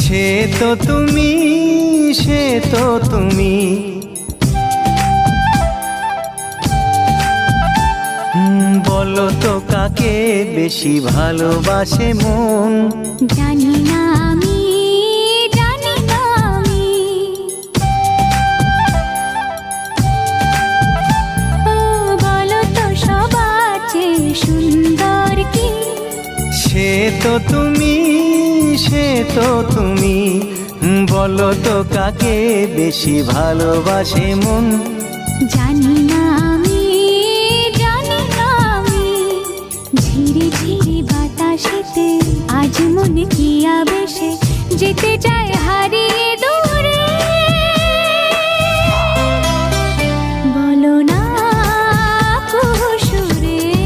সে তো তুমি, সে তো তুমি। বলো তো কাকে বেশি ভালোবাসে মন? জানি না আমি, জানি না আমি। ও বলো তো সবার চেয়ে সুন্দর কি? সে তো তুমি, সে তো তুমি। বলো তো কাকে বেশি ভালোবাসে মন? জানি না